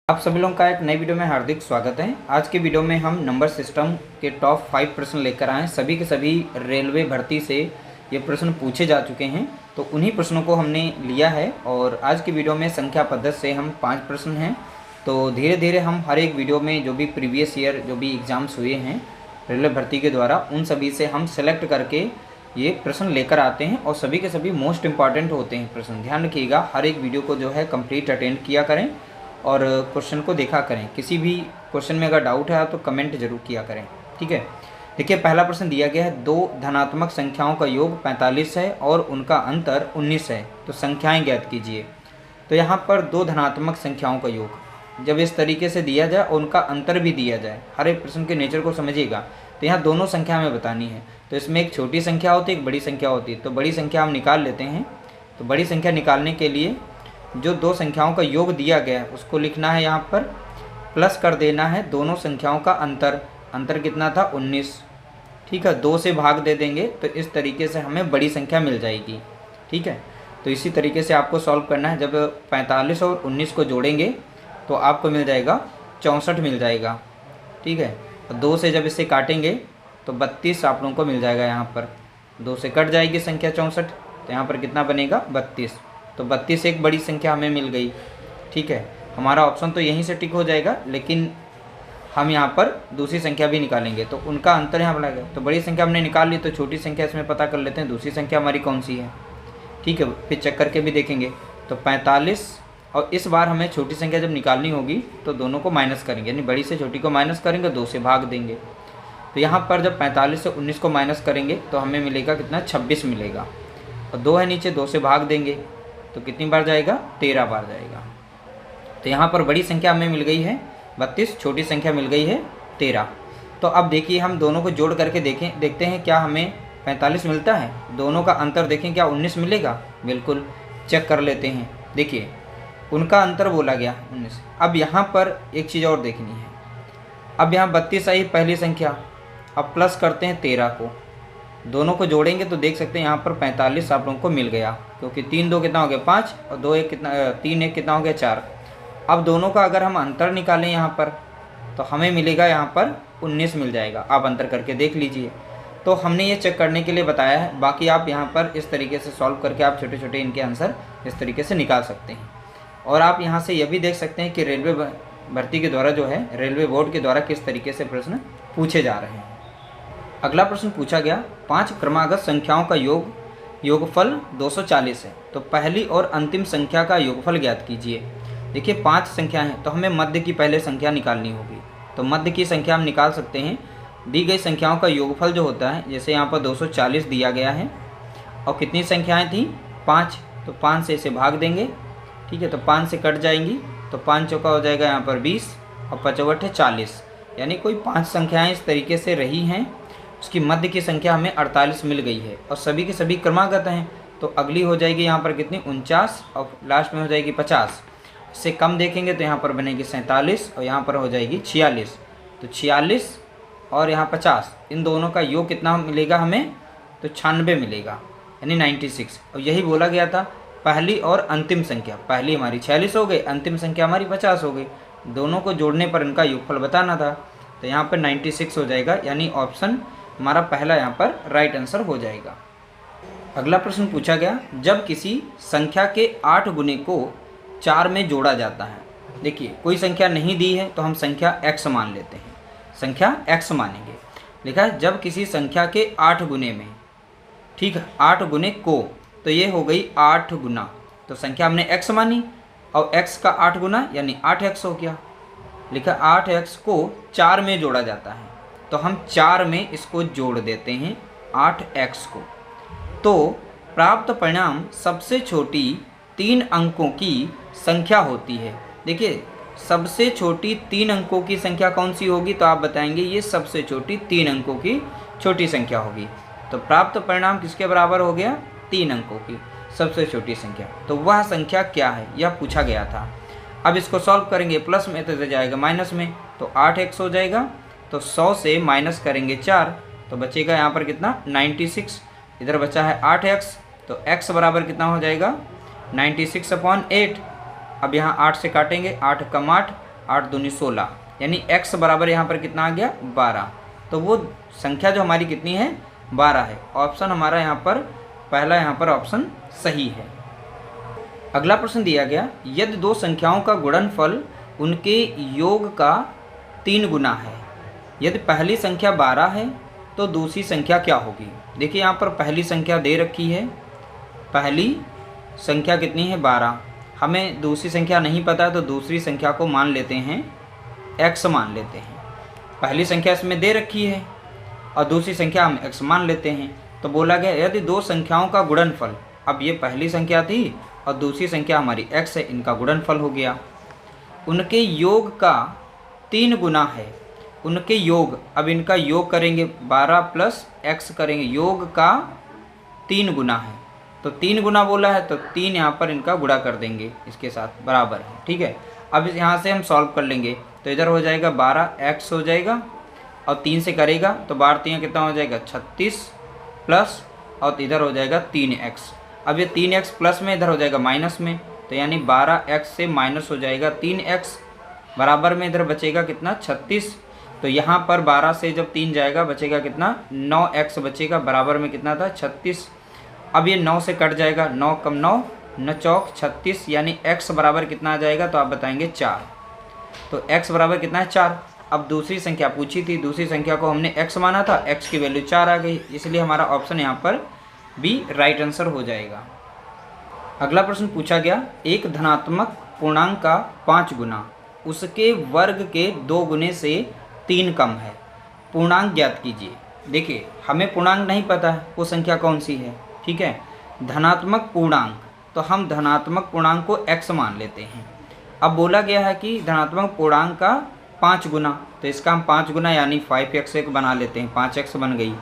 आप सभी लोगों का एक नई वीडियो में हार्दिक स्वागत है। आज के वीडियो में हम नंबर सिस्टम के टॉप 5 प्रश्न लेकर आए हैं। सभी के सभी रेलवे भर्ती से ये प्रश्न पूछे जा चुके हैं, तो उन्हीं प्रश्नों को हमने लिया है और आज की वीडियो में संख्या पद्धति से हम 5 प्रश्न हैं। तो धीरे धीरे हम हर एक वीडियो में जो भी प्रीवियस ईयर जो भी एग्ज़ाम्स हुए हैं रेलवे भर्ती के द्वारा, उन सभी से हम सेलेक्ट करके ये प्रश्न लेकर आते हैं और सभी के सभी मोस्ट इंपॉर्टेंट होते हैं प्रश्न। ध्यान रखिएगा, हर एक वीडियो को जो है कंप्लीट अटेंड किया करें और क्वेश्चन को देखा करें। किसी भी क्वेश्चन में अगर डाउट है तो कमेंट जरूर किया करें, ठीक है। देखिए, पहला प्रश्न दिया गया है, दो धनात्मक संख्याओं का योग 45 है और उनका अंतर 19 है, तो संख्याएं ज्ञात कीजिए। तो यहाँ पर दो धनात्मक संख्याओं का योग जब इस तरीके से दिया जाए और उनका अंतर भी दिया जाए, हर एक प्रश्न के नेचर को समझिएगा। तो यहाँ दोनों संख्या हमें बतानी है, तो इसमें एक छोटी संख्या होती है, एक बड़ी संख्या होती है। तो बड़ी संख्या हम निकाल लेते हैं। तो बड़ी संख्या निकालने के लिए जो दो संख्याओं का योग दिया गया है उसको लिखना है, यहाँ पर प्लस कर देना है दोनों संख्याओं का अंतर। अंतर कितना था? 19, ठीक है। 2 से भाग दे देंगे तो इस तरीके से हमें बड़ी संख्या मिल जाएगी, ठीक है। तो इसी तरीके से आपको सॉल्व करना है। जब 45 और 19 को जोड़ेंगे तो आपको मिल जाएगा 64 मिल जाएगा, ठीक है। और 2 से जब इसे काटेंगे तो 32 आप लोगों को मिल जाएगा। यहाँ पर 2 से कट जाएगी संख्या 64, तो यहाँ पर कितना बनेगा? 32। तो 32 एक बड़ी संख्या हमें मिल गई, ठीक है। हमारा ऑप्शन तो यहीं से टिक हो जाएगा, लेकिन हम यहाँ पर दूसरी संख्या भी निकालेंगे तो उनका अंतर यहाँ बढ़ाएगा। तो बड़ी संख्या हमने निकाल ली, तो छोटी संख्या इसमें पता कर लेते हैं दूसरी संख्या हमारी कौन सी है, ठीक है। फिर चेक करके भी देखेंगे। तो 45, और इस बार हमें छोटी संख्या जब निकालनी होगी तो दोनों को माइनस करेंगे, यानी बड़ी से छोटी को माइनस करेंगे, 2 से भाग देंगे। तो यहाँ पर जब 45 से 19 को माइनस करेंगे तो हमें मिलेगा कितना? 26 मिलेगा। और 2 है नीचे, 2 से भाग देंगे तो कितनी बार जाएगा? 13 बार जाएगा। तो यहाँ पर बड़ी संख्या हमें मिल गई है 32, छोटी संख्या मिल गई है 13। तो अब देखिए, हम दोनों को जोड़ करके देखते हैं क्या हमें 45 मिलता है। दोनों का अंतर देखें, क्या 19 मिलेगा? बिल्कुल, चेक कर लेते हैं। देखिए, उनका अंतर बोला गया 19। अब यहाँ पर एक चीज़ और देखनी है। अब यहाँ 32 आई पहली संख्या, अब प्लस करते हैं 13 को, दोनों को जोड़ेंगे तो देख सकते हैं यहाँ पर 45 आप लोगों को मिल गया, क्योंकि 3 2 कितना हो गया? 5, और 2 1 कितना? 3 1 कितना हो गया? 4। अब दोनों का अगर हम अंतर निकालें यहाँ पर तो हमें मिलेगा यहाँ पर 19 मिल जाएगा। आप अंतर करके देख लीजिए। तो हमने ये चेक करने के लिए बताया है, बाकी आप यहाँ पर इस तरीके से सॉल्व करके आप छोटे छोटे इनके आंसर इस तरीके से निकाल सकते हैं। और आप यहाँ से यह भी देख सकते हैं कि रेलवे भर्ती के द्वारा जो है, रेलवे बोर्ड के द्वारा किस तरीके से प्रश्न पूछे जा रहे हैं। अगला प्रश्न पूछा गया, 5 क्रमागत संख्याओं का योगफल 240 है, तो पहली और अंतिम संख्या का योगफल ज्ञात कीजिए। देखिए, 5 संख्या हैं तो हमें मध्य की पहले संख्या निकालनी होगी। तो मध्य की संख्या हम निकाल सकते हैं। दी गई संख्याओं का योगफल जो होता है, जैसे यहाँ पर 240 दिया गया है और कितनी संख्याएँ थी? 5। तो 5 से इसे भाग देंगे, ठीक है। तो 5 से कट जाएंगी, तो 5 चौका हो जाएगा यहाँ पर 20 और 5 चौके 40, यानी कोई 5 संख्याएँ इस तरीके से रही हैं। उसकी मध्य की संख्या हमें 48 मिल गई है और सभी के सभी क्रमागत हैं। तो अगली हो जाएगी यहाँ पर कितनी? 49, और लास्ट में हो जाएगी 50। इससे कम देखेंगे तो यहाँ पर बनेगी 47 और यहाँ पर हो जाएगी 46। तो 46 और यहाँ 50, इन दोनों का योग कितना मिलेगा हमें? तो 96 मिलेगा, यानी 96। और यही बोला गया था, पहली और अंतिम संख्या, पहली हमारी 46 हो गई, अंतिम संख्या हमारी 50 हो गई, दोनों को जोड़ने पर इनका योगफल बताना था। तो यहाँ पर 96 हो जाएगा, यानी ऑप्शन हमारा पहला यहाँ पर राइट आंसर हो जाएगा। अगला प्रश्न पूछा गया, जब किसी संख्या के 8 गुने को 4 में जोड़ा जाता है। देखिए, कोई संख्या नहीं दी है तो हम संख्या x मान लेते हैं, संख्या x मानेंगे। लिखा है जब किसी संख्या के 8 गुने में, ठीक है, 8 गुने को, तो ये हो गई 8 गुना, तो संख्या हमने x मानी और x का 8 गुना यानी 8x हो गया। लिखा 8x को 4 में जोड़ा जाता है, तो हम 4 में इसको जोड़ देते हैं 8x को, तो प्राप्त परिणाम सबसे छोटी 3 अंकों की संख्या होती है। देखिए, सबसे छोटी 3 अंकों की संख्या कौन सी होगी? तो आप बताएंगे ये सबसे छोटी 3 अंकों की छोटी संख्या होगी। तो प्राप्त परिणाम किसके बराबर हो गया? 3 अंकों की सबसे छोटी संख्या। तो वह संख्या क्या है, यह पूछा गया था। अब इसको सॉल्व करेंगे, प्लस में तो जाएगा माइनस में, तो 8x हो जाएगा। तो 100 से माइनस करेंगे 4, तो बचेगा यहाँ पर कितना? 96। इधर बचा है 8x, तो x बराबर कितना हो जाएगा? 96/8। अब यहाँ 8 से काटेंगे, 8 कम 8 8 दूनी 16, यानी x बराबर यहाँ पर कितना आ गया 12। तो वो संख्या जो हमारी कितनी है 12 है। ऑप्शन हमारा यहाँ पर पहला यहाँ पर ऑप्शन सही है। अगला प्रश्न दिया गया, यदि दो संख्याओं का गुणनफल उनके योग का 3 गुना है, यदि पहली संख्या 12 है तो दूसरी संख्या क्या होगी। देखिए यहाँ पर पहली संख्या दे रखी है, पहली संख्या कितनी है 12, हमें दूसरी संख्या नहीं पता है तो दूसरी संख्या को मान लेते हैं x मान लेते हैं। पहली संख्या इसमें दे रखी है और दूसरी संख्या हम x मान लेते हैं। तो बोला गया यदि दो संख्याओं का गुणनफल, अब ये पहली संख्या थी और दूसरी संख्या हमारी x है, इनका गुणनफल हो गया, उनके योग का 3 गुना है। उनके योग, अब इनका योग करेंगे 12 प्लस x करेंगे, योग का 3 गुना है। तो 3 गुना बोला है तो 3 यहाँ पर इनका गुणा कर देंगे इसके साथ, बराबर है। ठीक है, अब यहाँ से हम सॉल्व कर लेंगे तो इधर हो जाएगा 12x हो जाएगा और 3 से करेगा तो 12 3 कितना हो जाएगा 36 प्लस, और इधर हो जाएगा 3x। अब ये 3x प्लस में इधर हो जाएगा माइनस में, तो यानी 12x से माइनस हो जाएगा 3x, बराबर में इधर बचेगा कितना 36। तो यहाँ पर 12 से जब 3 जाएगा बचेगा कितना 9x बचेगा, बराबर में कितना था 36। अब ये 9 से कट जाएगा, 9 कम 9 9 चौक 36, यानी x बराबर कितना आ जाएगा तो आप बताएंगे 4। तो x बराबर कितना है 4। अब दूसरी संख्या पूछी थी, दूसरी संख्या को हमने x माना था, x की वैल्यू 4 आ गई, इसलिए हमारा ऑप्शन यहाँ पर बी राइट आंसर हो जाएगा। अगला प्रश्न पूछा गया, एक धनात्मक पूर्णांक का 5 गुना उसके वर्ग के 2 गुने से 3 कम है, पूर्णांक ज्ञात कीजिए। देखिए हमें पूर्णांक नहीं पता है वो संख्या कौन सी है, ठीक है। धनात्मक पूर्णांक, तो हम धनात्मक पूर्णांक को x मान लेते हैं। अब बोला गया है कि धनात्मक पूर्णांक का 5 गुना, तो इसका हम 5 गुना यानी 5x बना लेते हैं, 5x बन गई।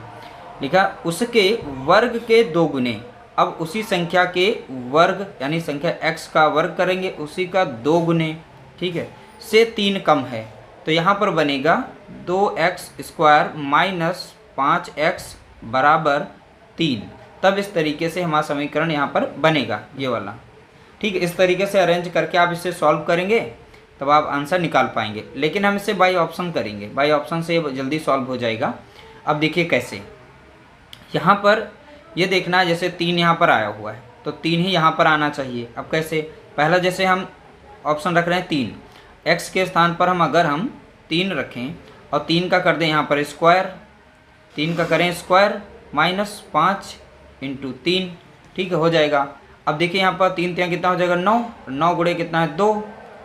लिखा उसके वर्ग के 2 गुने, अब उसी संख्या के वर्ग यानी संख्या x का वर्ग करेंगे, उसी का 2 गुने, ठीक है, से 3 कम है। तो यहाँ पर बनेगा 2x² माइनस 5x बराबर 3। तब इस तरीके से हमारा समीकरण यहाँ पर बनेगा ये वाला, ठीक है। इस तरीके से अरेंज करके आप इसे सॉल्व करेंगे तब आप आंसर निकाल पाएंगे, लेकिन हम इसे बाई ऑप्शन करेंगे, बाई ऑप्शन से जल्दी सॉल्व हो जाएगा। अब देखिए कैसे, यहाँ पर ये देखना है जैसे 3 यहाँ पर आया हुआ है तो 3 ही यहाँ पर आना चाहिए। अब कैसे, पहला जैसे हम ऑप्शन रख रहे हैं 3, x के स्थान पर अगर हम 3 रखें और 3 का कर दें यहाँ पर स्क्वायर, 3 का करें स्क्वायर माइनस 5 इंटू 3, ठीक है, हो जाएगा। अब देखिए यहाँ पर 3 तियाँ कितना हो जाएगा 9, 9 गुणे कितना है 2,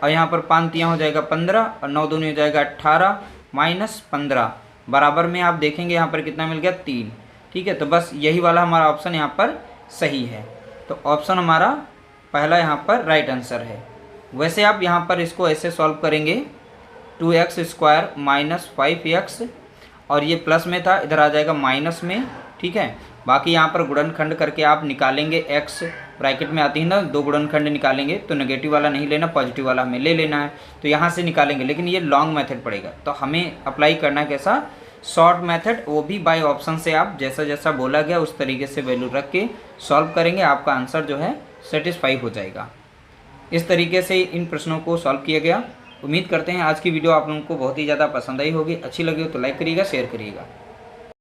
और यहाँ पर 5 तियाँ हो जाएगा 15 और 9 दूनी हो जाएगा 18 माइनस 15, बराबर में आप देखेंगे यहाँ पर कितना मिल गया 3, ठीक है। तो बस यही वाला हमारा ऑप्शन यहाँ पर सही है, तो ऑप्शन हमारा पहला यहाँ पर राइट आंसर है। वैसे आप यहाँ पर इसको ऐसे सॉल्व करेंगे 2x² माइनस 5x, और ये प्लस में था इधर आ जाएगा माइनस में, ठीक है। बाकी यहाँ पर गुणनखंड करके आप निकालेंगे, x ब्रैकेट में आती है ना, 2 गुणनखंड निकालेंगे तो नेगेटिव वाला नहीं लेना, पॉजिटिव वाला हमें ले लेना है, तो यहाँ से निकालेंगे, लेकिन ये लॉन्ग मेथड पड़ेगा। तो हमें अप्लाई करना है कैसा, शॉर्ट मेथड, वो भी बाय ऑप्शन से आप जैसा जैसा बोला गया उस तरीके से वैल्यू रख के सॉल्व करेंगे, आपका आंसर जो है सेटिस्फाई हो जाएगा। इस तरीके से इन प्रश्नों को सॉल्व किया गया। उम्मीद करते हैं आज की वीडियो आप लोगों को बहुत ही ज़्यादा पसंद आई होगी। अच्छी लगी हो तो लाइक करिएगा, शेयर करिएगा।